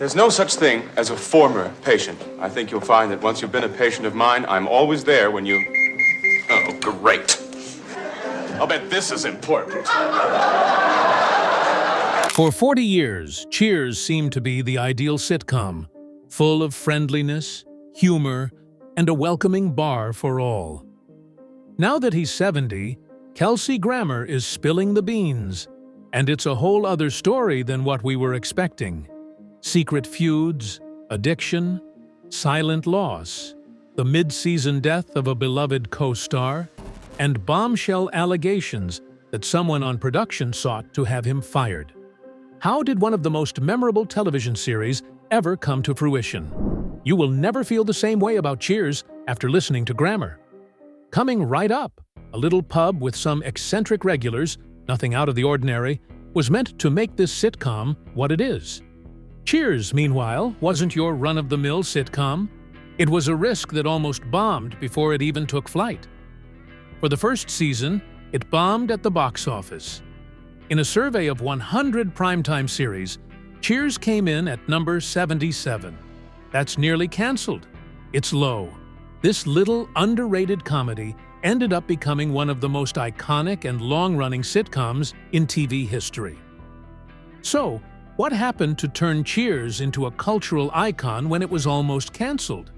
There's no such thing as a former patient. I think you'll find that once you've been a patient of mine, I'm always there when you... Oh, great. I'll bet this is important. For 40 years, Cheers seemed to be the ideal sitcom, full of friendliness, humor, and a welcoming bar for all. Now that he's 70, Kelsey Grammer is spilling the beans, and it's a whole other story than what we were expecting. Secret feuds, addiction, silent loss, the mid-season death of a beloved co-star, and bombshell allegations that someone on production sought to have him fired. How did one of the most memorable television series ever come to fruition? You will never feel the same way about Cheers after listening to Grammer. Coming right up, a little pub with some eccentric regulars, nothing out of the ordinary, was meant to make this sitcom what it is. Cheers, meanwhile, wasn't your run-of-the-mill sitcom. It was a risk that almost bombed before it even took flight. For the first season, it bombed at the box office. In a survey of 100 primetime series, Cheers came in at number 77. That's nearly canceled. It's low. This little, underrated comedy ended up becoming one of the most iconic and long-running sitcoms in TV history. So, what happened to turn Cheers into a cultural icon when it was almost canceled?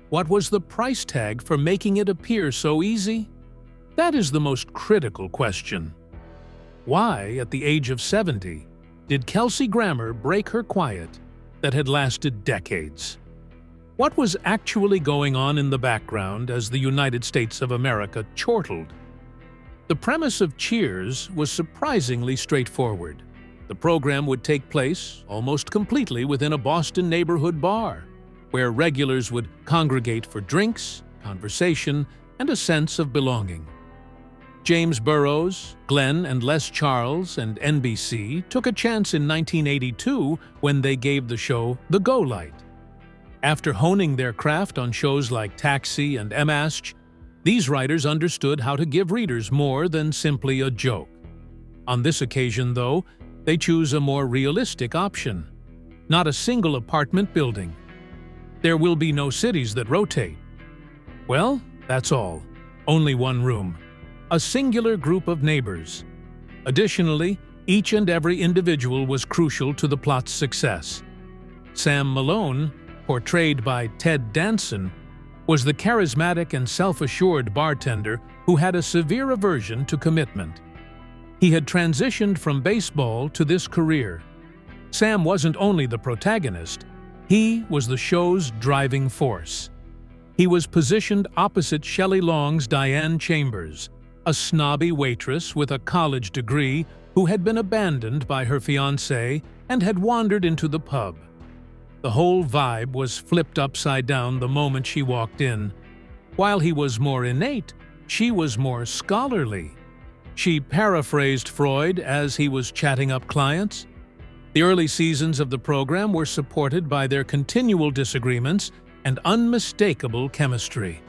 What was the price tag for making it appear so easy? That is the most critical question. Why, at the age of 70, did Kelsey Grammer break her quiet that had lasted decades? What was actually going on in the background as the United States of America chortled? The premise of Cheers was surprisingly straightforward. The program would take place almost completely within a Boston neighborhood bar, where regulars would congregate for drinks, conversation, and a sense of belonging. James Burrows, Glenn and Les Charles, and NBC took a chance in 1982 when they gave the show the go light. After honing their craft on shows like Taxi and M*Ask, these writers understood how to give readers more than simply a joke. On this occasion, though, they choose a more realistic option. Not a single apartment building. There will be no cities that rotate. Well, that's all. Only one room. A singular group of neighbors. Additionally, each and every individual was crucial to the plot's success. Sam Malone, portrayed by Ted Danson, was the charismatic and self-assured bartender who had a severe aversion to commitment. He had transitioned from baseball to this career. Sam wasn't only the protagonist, he was the show's driving force. He was positioned opposite Shelley Long's Diane Chambers, a snobby waitress with a college degree who had been abandoned by her fiancé and had wandered into the pub. The whole vibe was flipped upside down the moment she walked in. While he was more innate, she was more scholarly. She paraphrased Freud as he was chatting up clients. The early seasons of the program were supported by their continual disagreements and unmistakable chemistry.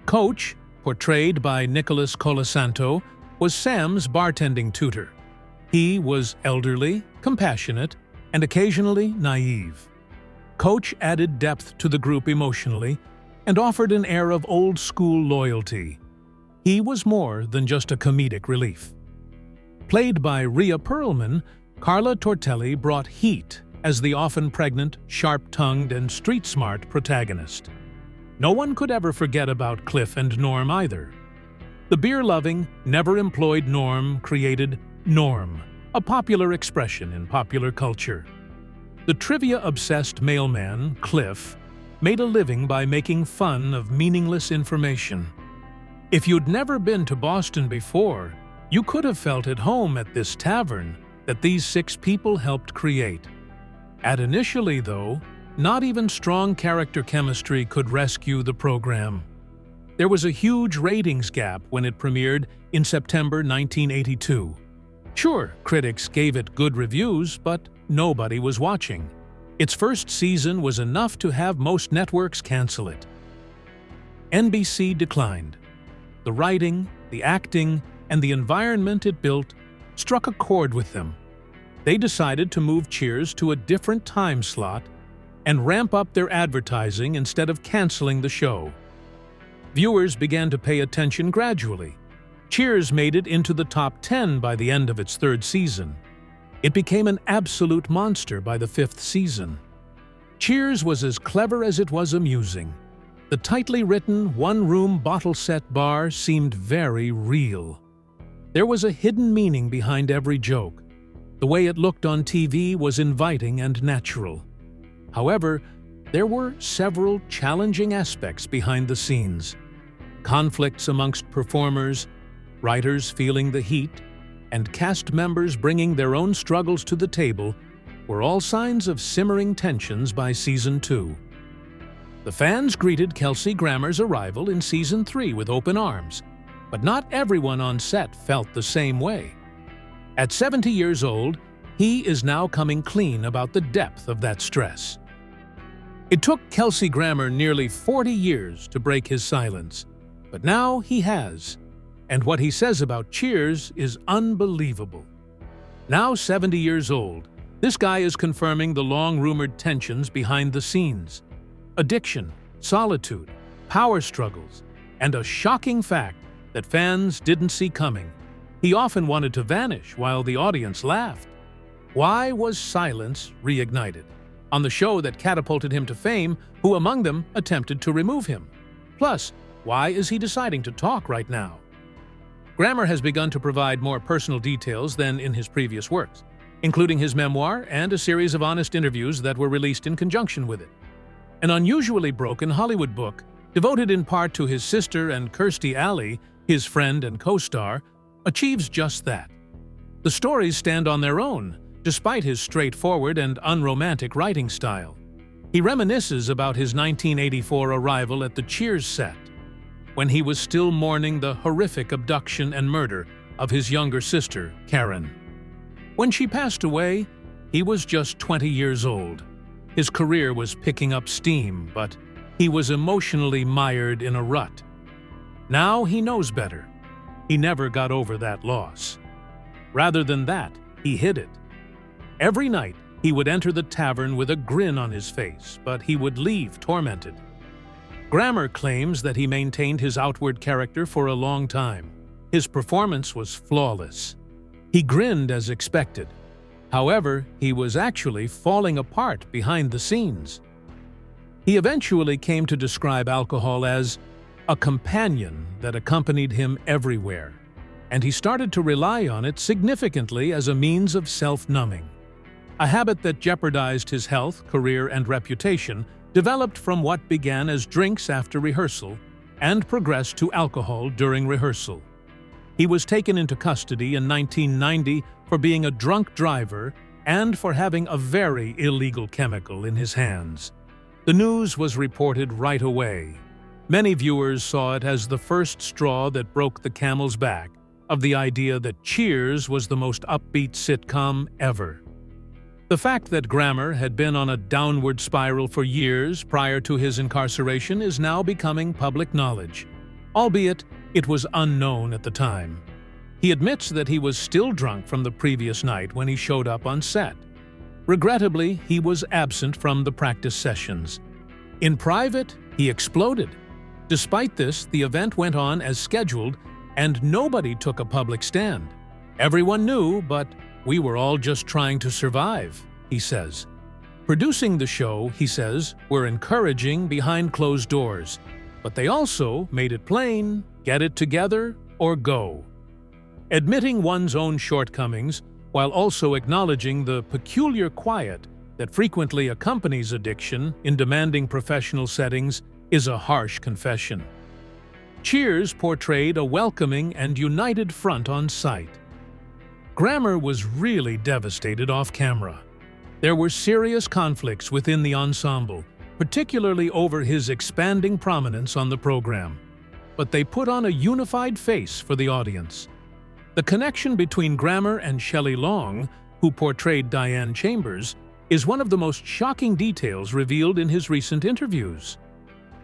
Coach, portrayed by Nicholas Colasanto, was Sam's bartending tutor. He was elderly, compassionate, and occasionally naive. Coach added depth to the group emotionally and offered an air of old-school loyalty. He was more than just a comedic relief. Played by Rhea Perlman, Carla Tortelli brought heat as the often pregnant, sharp-tongued, and street-smart protagonist. No one could ever forget about Cliff and Norm either. The beer-loving, never-employed Norm created Norm, a popular expression in popular culture. The trivia-obsessed mailman, Cliff, made a living by making fun of meaningless information. If you'd never been to Boston before, you could have felt at home at this tavern that these 6 people helped create. Initially, though, not even strong character chemistry could rescue the program. There was a huge ratings gap when it premiered in September 1982. Sure, critics gave it good reviews, but nobody was watching. Its first season was enough to have most networks cancel it. NBC declined. The writing, the acting, and the environment it built struck a chord with them. they decided to move Cheers to a different time slot and ramp up their advertising instead of canceling the show. Viewers began to pay attention gradually. Cheers made it into the top 10 by the end of its third season. It became an absolute monster by the fifth season. Cheers was as clever as it was amusing. The tightly written, one-room bottle-set bar seemed very real. There was a hidden meaning behind every joke. The way it looked on TV was inviting and natural. However, there were several challenging aspects behind the scenes. Conflicts amongst performers, writers feeling the heat, and cast members bringing their own struggles to the table were all signs of simmering tensions by Season 2. The fans greeted Kelsey Grammer's arrival in Season 3 with open arms, but not everyone on set felt the same way. At 70 years old, he is now coming clean about the depth of that stress. It took Kelsey Grammer nearly 40 years to break his silence, but now he has, and what he says about Cheers is unbelievable. Now 70 years old, this guy is confirming the long-rumored tensions behind the scenes. Addiction, solitude, power struggles, and a shocking fact that fans didn't see coming. He often wanted to vanish while the audience laughed. Why was silence reignited? On the show that catapulted him to fame, who among them attempted to remove him? Plus, why is he deciding to talk right now? Grammer has begun to provide more personal details than in his previous works, including his memoir and a series of honest interviews that were released in conjunction with it. An unusually broken Hollywood book, devoted in part to his sister and Kirsty Alley, his friend and co-star, achieves just that. The stories stand on their own, despite his straightforward and unromantic writing style. He reminisces about his 1984 arrival at the Cheers set, when he was still mourning the horrific abduction and murder of his younger sister, Karen. When she passed away, he was just 20 years old. His career was picking up steam, but he was emotionally mired in a rut. Now he knows better. He never got over that loss. Rather than that, he hid it. Every night, he would enter the tavern with a grin on his face, but he would leave tormented. Grammer claims that he maintained his outward character for a long time. His performance was flawless. He grinned as expected. However, he was actually falling apart behind the scenes. He eventually came to describe alcohol as a companion that accompanied him everywhere, and he started to rely on it significantly as a means of self-numbing. A habit that jeopardized his health, career, and reputation developed from what began as drinks after rehearsal and progressed to alcohol during rehearsal. He was taken into custody in 1990 for being a drunk driver and for having a very illegal chemical in his hands. The news was reported right away. Many viewers saw it as the first straw that broke the camel's back of the idea that Cheers was the most upbeat sitcom ever. The fact that Grammer had been on a downward spiral for years prior to his incarceration is now becoming public knowledge, albeit it was unknown at the time. He admits that he was still drunk from the previous night when he showed up on set. Regrettably, he was absent from the practice sessions. In private, he exploded. Despite this, the event went on as scheduled, and nobody took a public stand. Everyone knew, but we were all just trying to survive, he says. Producing the show, he says, were encouraging behind closed doors, but they also made it plain, get it together or go. Admitting one's own shortcomings while also acknowledging the peculiar quiet that frequently accompanies addiction in demanding professional settings is a harsh confession. Cheers portrayed a welcoming and united front on site. Grammer was really devastated off camera. There were serious conflicts within the ensemble, particularly over his expanding prominence on the program. But they put on a unified face for the audience. The connection between Grammer and Shelley Long, who portrayed Diane Chambers, is one of the most shocking details revealed in his recent interviews.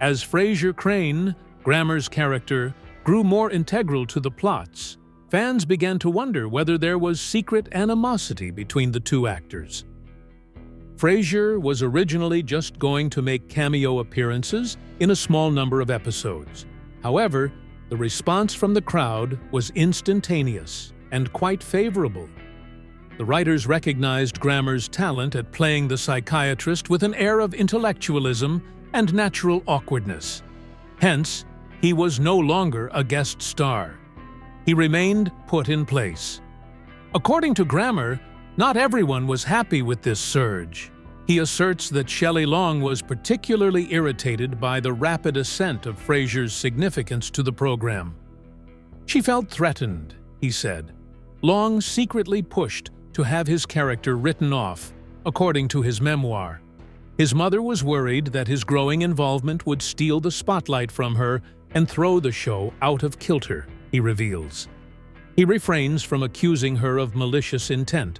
As Frasier Crane, Grammer's character, grew more integral to the plots, fans began to wonder whether there was secret animosity between the two actors. Frasier was originally just going to make cameo appearances in a small number of episodes. However, the response from the crowd was instantaneous and quite favorable. The writers recognized Grammer's talent at playing the psychiatrist with an air of intellectualism and natural awkwardness. Hence, he was no longer a guest star. He remained put in place. According to Grammer, not everyone was happy with this surge. He asserts that Shelley Long was particularly irritated by the rapid ascent of Frasier's significance to the program. She felt threatened, he said. Long secretly pushed to have his character written off, according to his memoir. His mother was worried that his growing involvement would steal the spotlight from her and throw the show out of kilter, he reveals. He refrains from accusing her of malicious intent,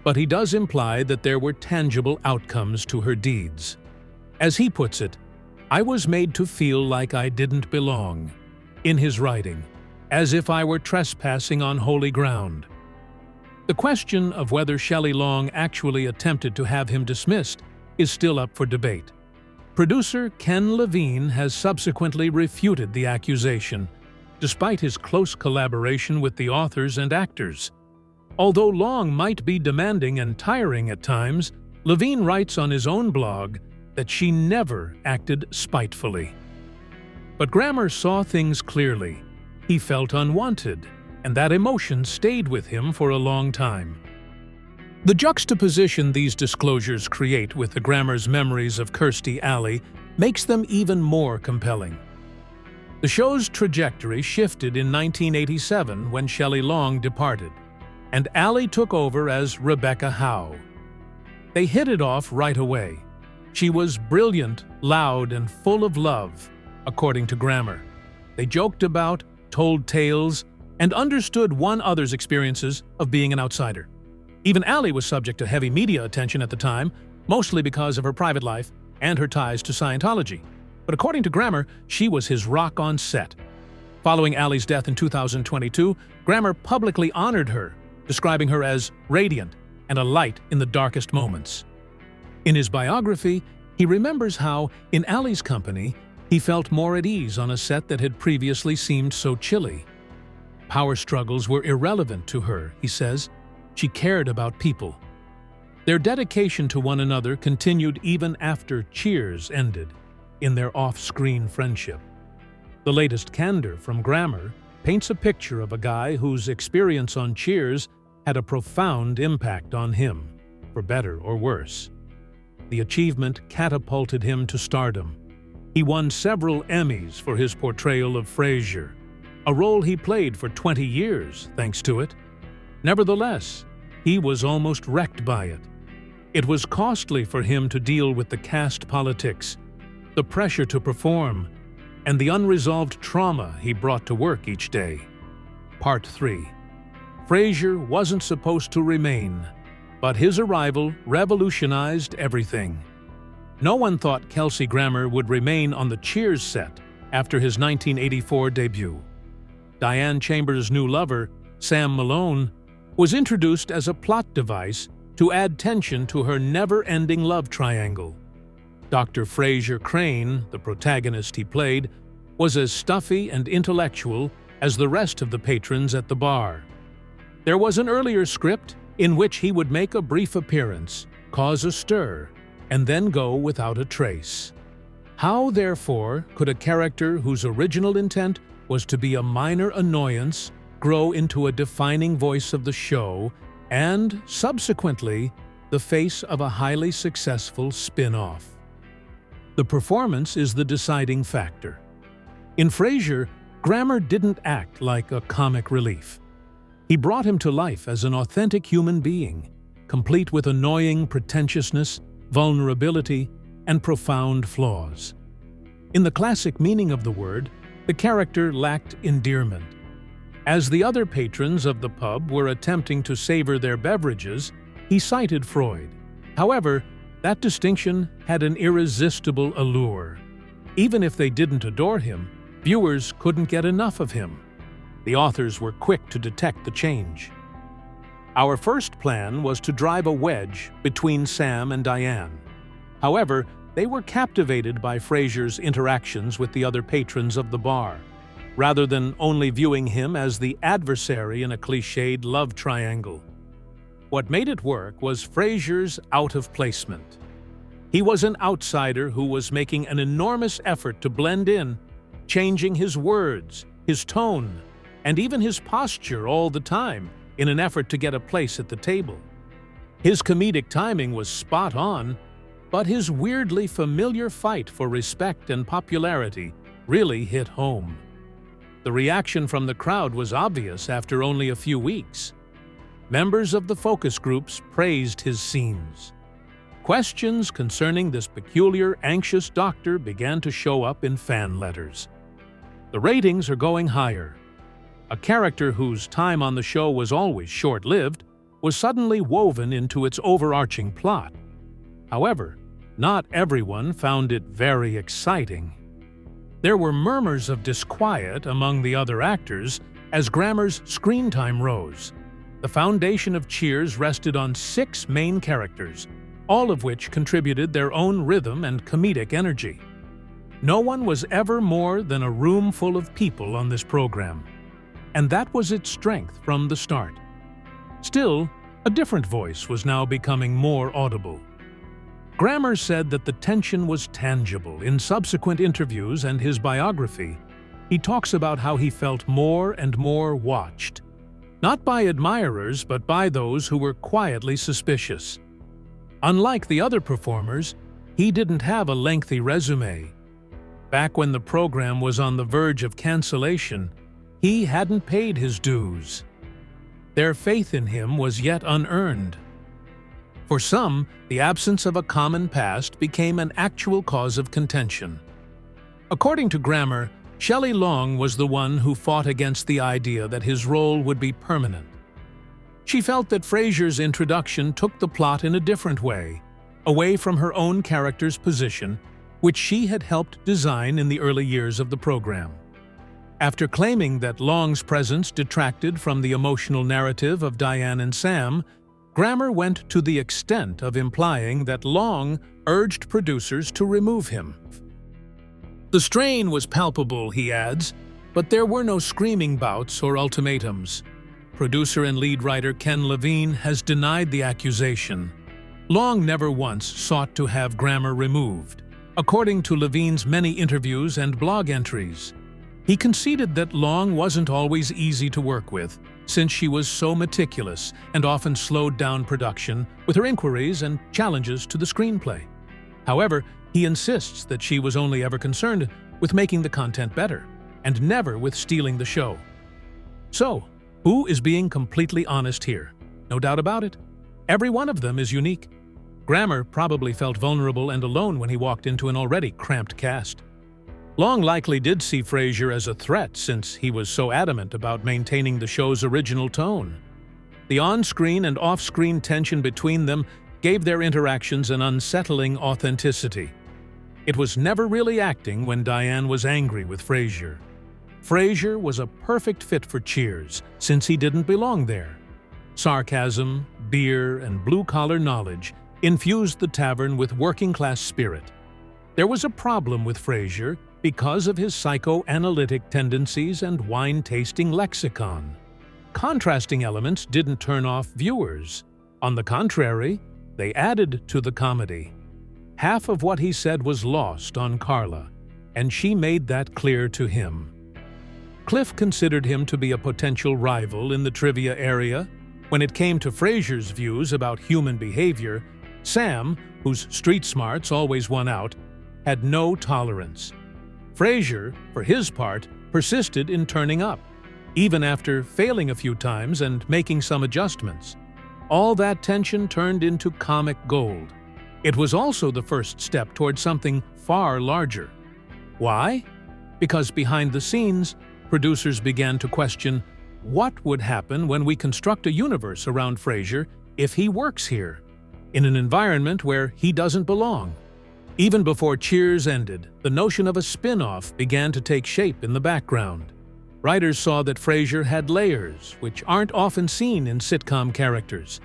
but he does imply that there were tangible outcomes to her deeds. As he puts it, "I was made to feel like I didn't belong," in his writing, as if I were trespassing on holy ground. The question of whether Shelley Long actually attempted to have him dismissed is still up for debate. Producer Ken Levine has subsequently refuted the accusation, despite his close collaboration with the authors and actors. Although Long might be demanding and tiring at times, Levine writes on his own blog that she never acted spitefully. But Grammer saw things clearly. He felt unwanted, and that emotion stayed with him for a long time. The juxtaposition these disclosures create with the Grammer's memories of Kirsty Alley makes them even more compelling. The show's trajectory shifted in 1987 when Shelley Long departed, and Alley took over as Rebecca Howe. They hit it off right away. She was brilliant, loud, and full of love, according to Grammer. They joked about, told tales, and understood one another's experiences of being an outsider. Even Alley was subject to heavy media attention at the time, mostly because of her private life and her ties to Scientology. But according to Grammer, she was his rock on set. Following Alley's death in 2022, Grammer publicly honored her, describing her as radiant and a light in the darkest moments. In his biography, he remembers how, in Alley's company, he felt more at ease on a set that had previously seemed so chilly. Power struggles were irrelevant to her, he says. She cared about people. Their dedication to one another continued even after Cheers ended, in their off-screen friendship. The latest candor from Grammer paints a picture of a guy whose experience on Cheers had a profound impact on him, for better or worse. The achievement catapulted him to stardom. He won several Emmys for his portrayal of Frasier, a role he played for 20 years thanks to it. Nevertheless, he was almost wrecked by it. It was costly for him to deal with the caste politics, the pressure to perform, and the unresolved trauma he brought to work each day. Part 3. Frasier wasn't supposed to remain, but his arrival revolutionized everything. No one thought Kelsey Grammer would remain on the Cheers set after his 1984 debut. Diane Chambers' new lover, Sam Malone, was introduced as a plot device to add tension to her never-ending love triangle. Dr. Frasier Crane, the protagonist he played, was as stuffy and intellectual as the rest of the patrons at the bar. There was an earlier script in which he would make a brief appearance, cause a stir, and then go without a trace. How, therefore, could a character whose original intent was to be a minor annoyance grow into a defining voice of the show and, subsequently, the face of a highly successful spin-off? The performance is the deciding factor. In Frasier, Grammer didn't act like a comic relief. He brought him to life as an authentic human being, complete with annoying pretentiousness, vulnerability, and profound flaws. In the classic meaning of the word, the character lacked endearment. As the other patrons of the pub were attempting to savor their beverages, he cited Freud. However, that distinction had an irresistible allure. Even if they didn't adore him, viewers couldn't get enough of him. The authors were quick to detect the change. Our first plan was to drive a wedge between Sam and Diane. However, they were captivated by Frasier's interactions with the other patrons of the bar, rather than only viewing him as the adversary in a cliched love triangle. What made it work was Frasier's out-of-placement. He was an outsider who was making an enormous effort to blend in, changing his words, his tone, and even his posture all the time in an effort to get a place at the table. His comedic timing was spot on, but his weirdly familiar fight for respect and popularity really hit home. The reaction from the crowd was obvious after only a few weeks. Members of the focus groups praised his scenes. Questions concerning this peculiar, anxious doctor began to show up in fan letters. The ratings are going higher. A character whose time on the show was always short-lived was suddenly woven into its overarching plot. However, not everyone found it very exciting. There were murmurs of disquiet among the other actors as Grammer's screen time rose. The foundation of Cheers rested on 6 main characters, all of which contributed their own rhythm and comedic energy. No one was ever more than a room full of people on this program, and that was its strength from the start. Still, a different voice was now becoming more audible. Grammer said that the tension was tangible. In subsequent interviews and his biography, he talks about how he felt more and more watched, not by admirers but by those who were quietly suspicious. Unlike the other performers, he didn't have a lengthy resume. Back when the program was on the verge of cancellation, he hadn't paid his dues. Their faith in him was yet unearned. For some, the absence of a common past became an actual cause of contention. According to Grammer, Shelley Long was the one who fought against the idea that his role would be permanent. She felt that Frasier's introduction took the plot in a different way, away from her own character's position, which she had helped design in the early years of the program. After claiming that Long's presence detracted from the emotional narrative of Diane and Sam, Grammer went to the extent of implying that Long urged producers to remove him. The strain was palpable, he adds, but there were no screaming bouts or ultimatums. Producer and lead writer Ken Levine has denied the accusation. Long never once sought to have Grammer removed. According to Levine's many interviews and blog entries, he conceded that Long wasn't always easy to work with, since she was so meticulous and often slowed down production with her inquiries and challenges to the screenplay. However, he insists that she was only ever concerned with making the content better, and never with stealing the show. So, who is being completely honest here? No doubt about it. Every one of them is unique. Grammer probably felt vulnerable and alone when he walked into an already cramped cast. Long likely did see Frasier as a threat since he was so adamant about maintaining the show's original tone. The on-screen and off-screen tension between them gave their interactions an unsettling authenticity. It was never really acting when Diane was angry with Frasier. Frasier was a perfect fit for Cheers since he didn't belong there. Sarcasm, beer, and blue-collar knowledge infused the tavern with working-class spirit. There was a problem with Frasier because of his psychoanalytic tendencies and wine-tasting lexicon. Contrasting elements didn't turn off viewers. On the contrary, they added to the comedy. Half of what he said was lost on Carla, and she made that clear to him. Cliff considered him to be a potential rival in the trivia area. When it came to Frasier's views about human behavior, Sam, whose street smarts always won out, had no tolerance. Frasier, for his part, persisted in turning up, even after failing a few times and making some adjustments. All that tension turned into comic gold. It was also the first step toward something far larger. Why? Because behind the scenes, producers began to question what would happen when we construct a universe around Frasier if he works here, in an environment where he doesn't belong. Even before Cheers ended, the notion of a spin-off began to take shape in the background. Writers saw that Frasier had layers, which aren't often seen in sitcom characters.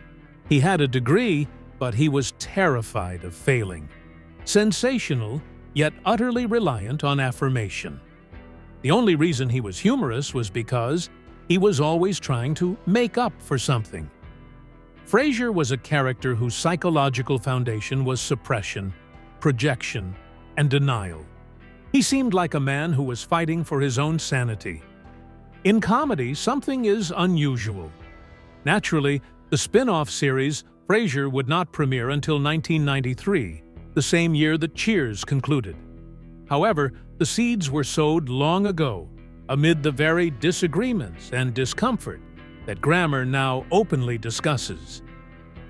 He had a degree, but he was terrified of failing. Sensational, yet utterly reliant on affirmation. The only reason he was humorous was because he was always trying to make up for something. Frasier was a character whose psychological foundation was suppression, projection, and denial. He seemed like a man who was fighting for his own sanity. In comedy, something is unusual. Naturally, the spin-off series Frasier would not premiere until 1993, the same year that Cheers concluded. However, the seeds were sowed long ago, amid the very disagreements and discomfort that Grammer now openly discusses.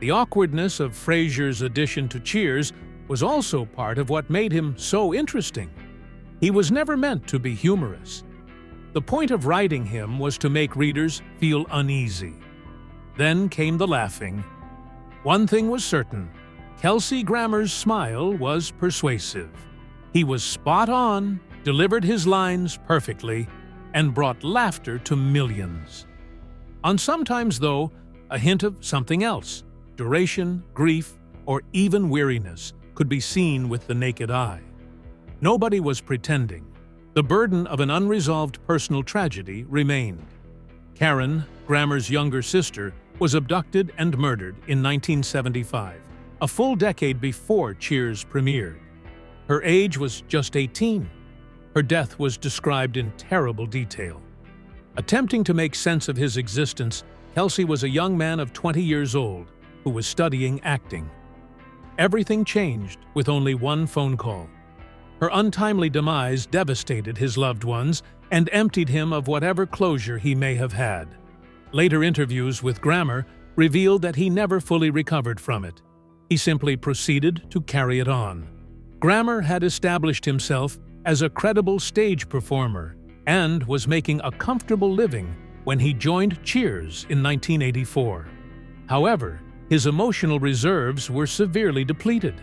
The awkwardness of Frasier's addition to Cheers was also part of what made him so interesting. He was never meant to be humorous. The point of writing him was to make readers feel uneasy. Then came the laughing. One thing was certain: Kelsey Grammer's smile was persuasive. He was spot on, delivered his lines perfectly, and brought laughter to millions. On sometimes, though, a hint of something else, duration, grief, or even weariness, could be seen with the naked eye. Nobody was pretending. The burden of an unresolved personal tragedy remained. Karen, Grammer's younger sister, was abducted and murdered in 1975, a full decade before Cheers premiered. Her age was just 18. Her death was described in terrible detail. Attempting to make sense of his existence, Kelsey was a young man of 20 years old who was studying acting. Everything changed with only one phone call. Her untimely demise devastated his loved ones and emptied him of whatever closure he may have had. Later interviews with Grammer revealed that he never fully recovered from it. He simply proceeded to carry it on. Grammer had established himself as a credible stage performer and was making a comfortable living when he joined Cheers in 1984. However, his emotional reserves were severely depleted.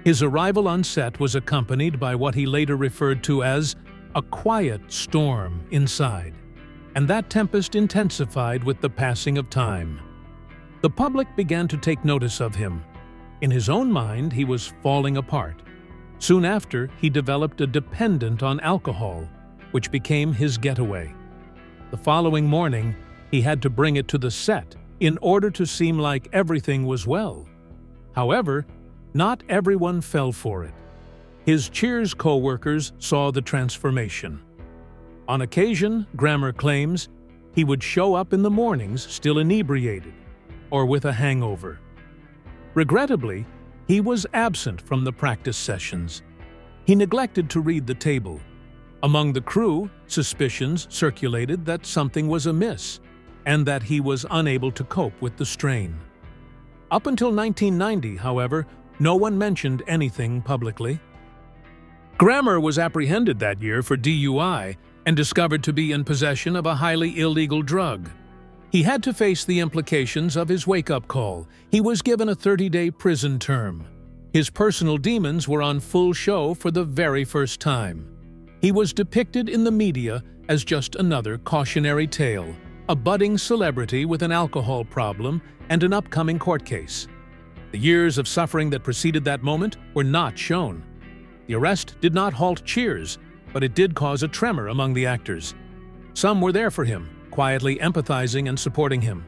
His arrival on set was accompanied by what he later referred to as a quiet storm inside, and that tempest intensified with the passing of time. The public began to take notice of him. In his own mind, he was falling apart. Soon after, he developed a dependence on alcohol, which became his getaway. The following morning, he had to bring it to the set in order to seem like everything was well. However, not everyone fell for it. His Cheers co-workers saw the transformation. On occasion, Grammer claims, he would show up in the mornings still inebriated or with a hangover. Regrettably, he was absent from the practice sessions. He neglected to read the table. Among the crew, suspicions circulated that something was amiss and that he was unable to cope with the strain. Up until 1990, however, no one mentioned anything publicly. Grammer was apprehended that year for DUI and discovered to be in possession of a highly illegal drug. He had to face the implications of his wake-up call. He was given a 30-day prison term. His personal demons were on full show for the very first time. He was depicted in the media as just another cautionary tale, a budding celebrity with an alcohol problem and an upcoming court case. The years of suffering that preceded that moment were not shown. The arrest did not halt Cheers, but it did cause a tremor among the actors. Some were there for him, quietly empathizing and supporting him.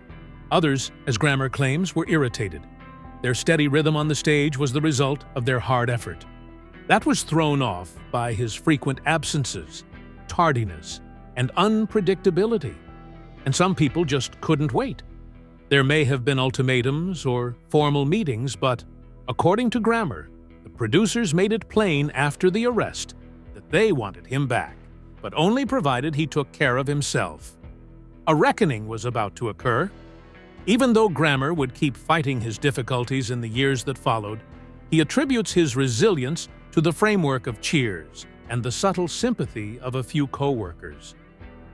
Others, as Grammer claims, were irritated. Their steady rhythm on the stage was the result of their hard effort. That was thrown off by his frequent absences, tardiness, and unpredictability. And some people just couldn't wait. There may have been ultimatums or formal meetings, but, according to Grammer, the producers made it plain after the arrest that they wanted him back, but only provided he took care of himself. A reckoning was about to occur. Even though Grammer would keep fighting his difficulties in the years that followed, he attributes his resilience to the framework of Cheers and the subtle sympathy of a few co-workers.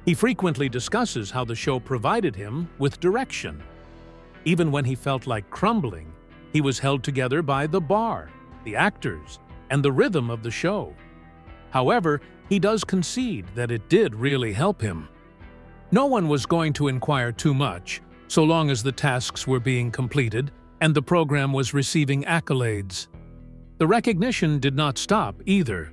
He frequently discusses how the show provided him with direction. Even when he felt like crumbling, he was held together by the bar, the actors, and the rhythm of the show. However, he does concede that it did really help him. No one was going to inquire too much, so long as the tasks were being completed and the program was receiving accolades. The recognition did not stop either.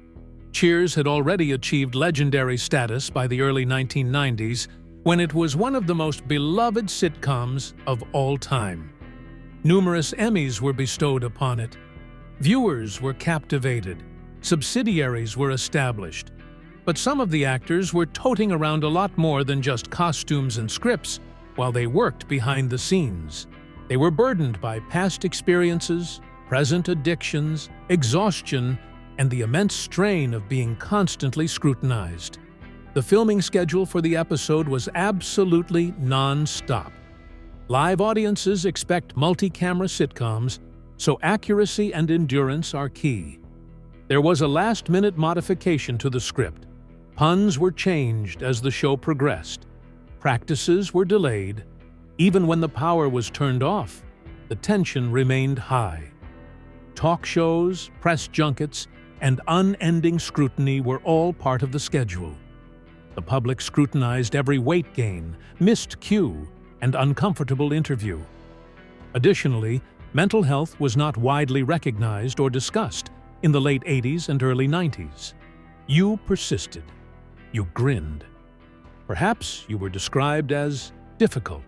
Cheers had already achieved legendary status by the early 1990s, when it was one of the most beloved sitcoms of all time. Numerous Emmys were bestowed upon it. Viewers were captivated. Subsidiaries were established. But some of the actors were toting around a lot more than just costumes and scripts while they worked behind the scenes. They were burdened by past experiences, present addictions, exhaustion, and the immense strain of being constantly scrutinized. The filming schedule for the episode was absolutely non-stop. Live audiences expect multi-camera sitcoms, so accuracy and endurance are key. There was a last-minute modification to the script. Puns were changed as the show progressed. Practices were delayed. Even when the power was turned off, the tension remained high. Talk shows, press junkets, and unending scrutiny were all part of the schedule. The public scrutinized every weight gain, missed cue, and uncomfortable interview. Additionally, mental health was not widely recognized or discussed in the late 80s and early 90s. You persisted. You grinned. Perhaps you were described as difficult.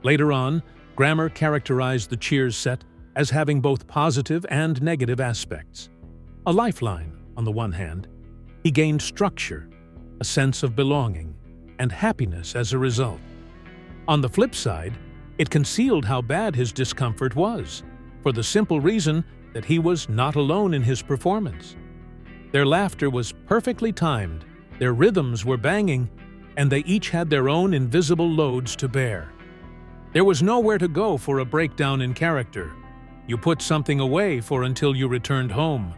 Later on, Grammer characterized the Cheers set as having both positive and negative aspects. A lifeline, on the one hand, he gained structure, a sense of belonging, and happiness as a result. On the flip side, it concealed how bad his discomfort was, for the simple reason that he was not alone in his performance. Their laughter was perfectly timed, their rhythms were banging, and they each had their own invisible loads to bear. There was nowhere to go for a breakdown in character. You put something away for until you returned home.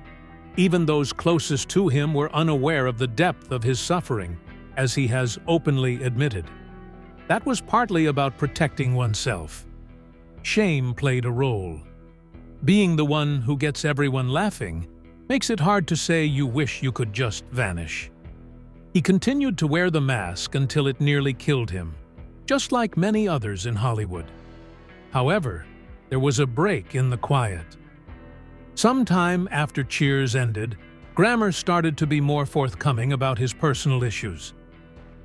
Even those closest to him were unaware of the depth of his suffering, as he has openly admitted. That was partly about protecting oneself. Shame played a role. Being the one who gets everyone laughing makes it hard to say you wish you could just vanish. He continued to wear the mask until it nearly killed him, just like many others in Hollywood. However, there was a break in the quiet. Sometime after Cheers ended, Grammer started to be more forthcoming about his personal issues.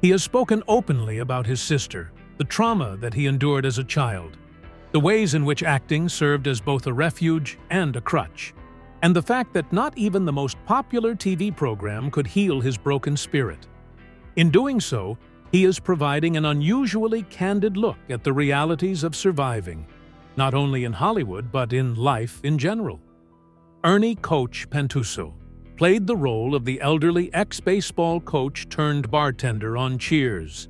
He has spoken openly about his sister, the trauma that he endured as a child, the ways in which acting served as both a refuge and a crutch, and the fact that not even the most popular TV program could heal his broken spirit. In doing so, he is providing an unusually candid look at the realities of surviving, not only in Hollywood but in life in general. Ernie Coach Pantuso played the role of the elderly ex-baseball coach turned bartender on Cheers.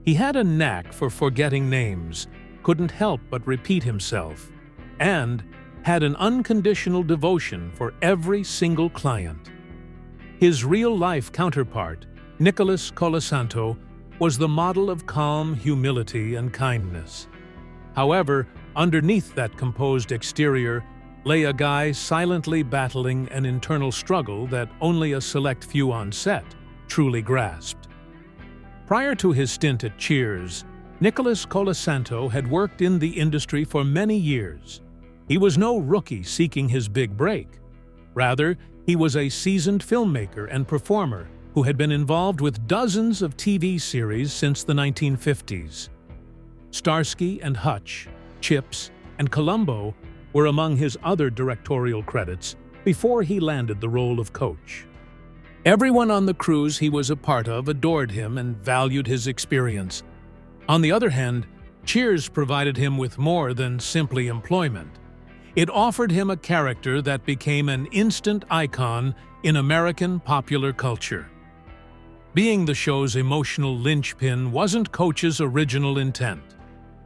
He had a knack for forgetting names, couldn't help but repeat himself, and had an unconditional devotion for every single client. His real-life counterpart, Nicholas Colasanto, was the model of calm humility and kindness. However, underneath that composed exterior lay a guy silently battling an internal struggle that only a select few on set truly grasped. Prior to his stint at Cheers, Nicholas Colasanto had worked in the industry for many years. He was no rookie seeking his big break. Rather, he was a seasoned filmmaker and performer who had been involved with dozens of TV series since the 1950s. Starsky and Hutch, Chips, and Columbo were among his other directorial credits before he landed the role of Coach. Everyone on the crews he was a part of adored him and valued his experience. On the other hand, Cheers provided him with more than simply employment. It offered him a character that became an instant icon in American popular culture. Being the show's emotional linchpin wasn't Coach's original intent.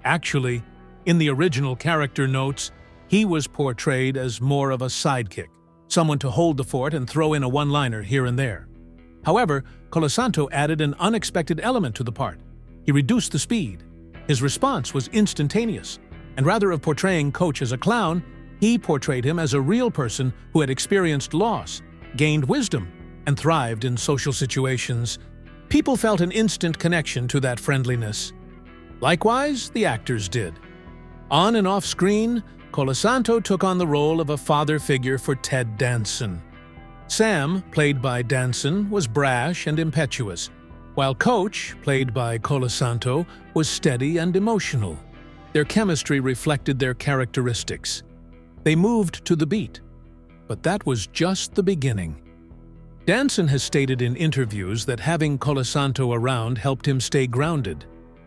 Actually, in the original character notes, he was portrayed as more of a sidekick, someone to hold the fort and throw in a one-liner here and there. However, Colasanto added an unexpected element to the part. He reduced the speed. His response was instantaneous, and rather of portraying Coach as a clown, he portrayed him as a real person who had experienced loss, gained wisdom, and thrived in social situations. People felt an instant connection to that friendliness. Likewise, the actors did. On and off screen, Colasanto took on the role of a father figure for Ted Danson. Sam, played by Danson, was brash and impetuous, while Coach, played by Colasanto, was steady and emotional. Their chemistry reflected their characteristics. They moved to the beat. But that was just the beginning. Danson has stated in interviews that having Colasanto around helped him stay grounded,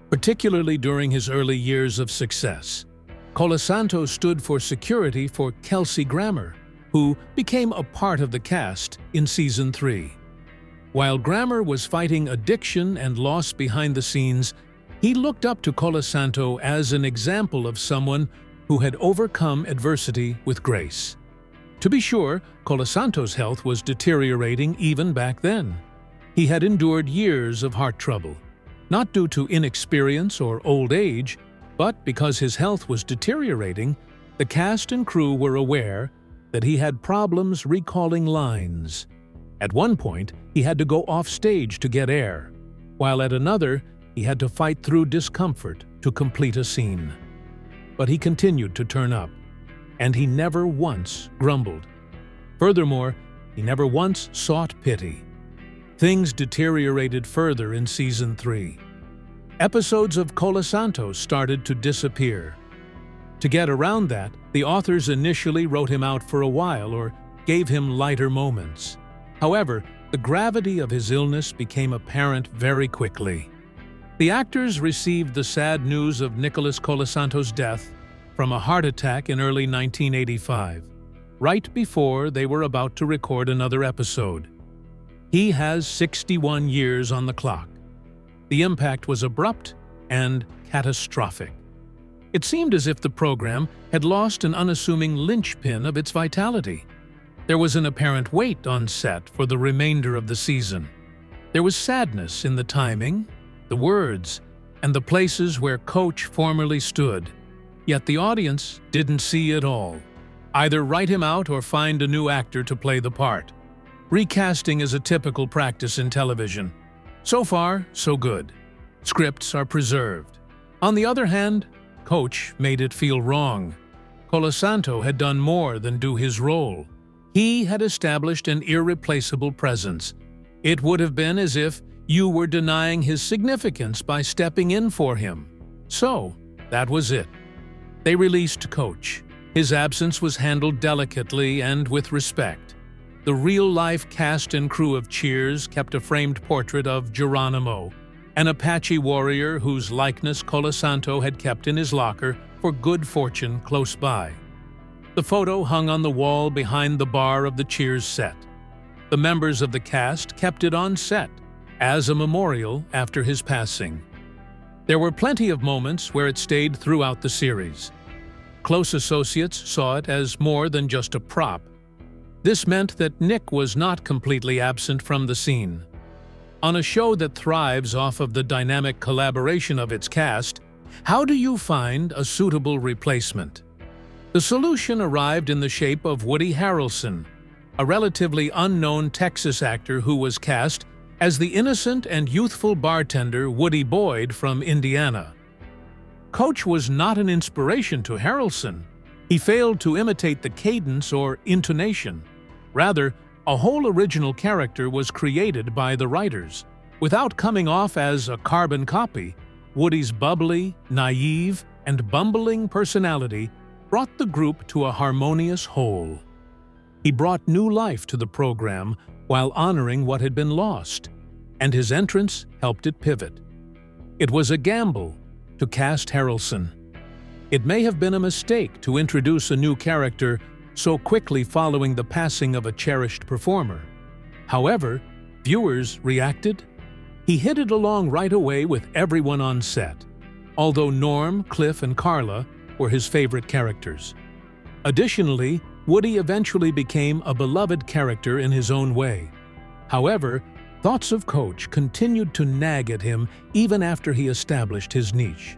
particularly during his early years of success. Colasanto stood for security for Kelsey Grammer, who became a part of the cast in Season 3. While Grammer was fighting addiction and loss behind the scenes, he looked up to Colasanto as an example of someone who had overcome adversity with grace. To be sure, Colasanto's health was deteriorating even back then. He had endured years of heart trouble, not due to inexperience or old age, but because his health was deteriorating. The cast and crew were aware that he had problems recalling lines. At one point, he had to go off stage to get air, while at another, he had to fight through discomfort to complete a scene. But he continued to turn up, and he never once grumbled. Furthermore, he never once sought pity. Things deteriorated further in Season 3. Episodes of Colasanto started to disappear. To get around that, the authors initially wrote him out for a while or gave him lighter moments. However, the gravity of his illness became apparent very quickly. The actors received the sad news of Nicholas Colasanto's death from a heart attack in early 1985, right before they were about to record another episode. He has 61 years on the clock. The impact was abrupt and catastrophic. It seemed as if the program had lost an unassuming linchpin of its vitality. There was an apparent weight on set for the remainder of the season. There was sadness in the timing, the words, and the places where Coach formerly stood. Yet the audience didn't see it all. Either write him out or find a new actor to play the part. Recasting is a typical practice in television. So far, so good. Scripts are preserved. On the other hand, Coach made it feel wrong. Colasanto had done more than do his role. He had established an irreplaceable presence. It would have been as if you were denying his significance by stepping in for him. So, that was it. They released Coach. His absence was handled delicately and with respect. The real-life cast and crew of Cheers kept a framed portrait of Geronimo, an Apache warrior whose likeness Colasanto had kept in his locker for good fortune close by. The photo hung on the wall behind the bar of the Cheers set. The members of the cast kept it on set as a memorial after his passing. There were plenty of moments where it stayed throughout the series. Close associates saw it as more than just a prop. This meant that Nick was not completely absent from the scene. On a show that thrives off of the dynamic collaboration of its cast, how do you find a suitable replacement? The solution arrived in the shape of Woody Harrelson, a relatively unknown Texas actor who was cast as the innocent and youthful bartender Woody Boyd from Indiana. Coach was not an inspiration to Harrelson. He failed to imitate the cadence or intonation. Rather, a whole original character was created by the writers. Without coming off as a carbon copy, Woody's bubbly, naive, and bumbling personality brought the group to a harmonious whole. He brought new life to the program while honoring what had been lost, and his entrance helped it pivot. It was a gamble to cast Harrelson. It may have been a mistake to introduce a new character so quickly following the passing of a cherished performer. However, viewers reacted. He hit it along right away with everyone on set, although Norm, Cliff, and Carla were his favorite characters. Additionally, Woody eventually became a beloved character in his own way. However, thoughts of Coach continued to nag at him even after he established his niche.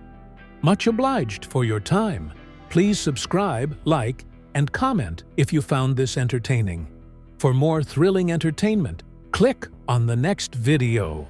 Much obliged for your time. Please subscribe, like, and comment if you found this entertaining. For more thrilling entertainment, click on the next video.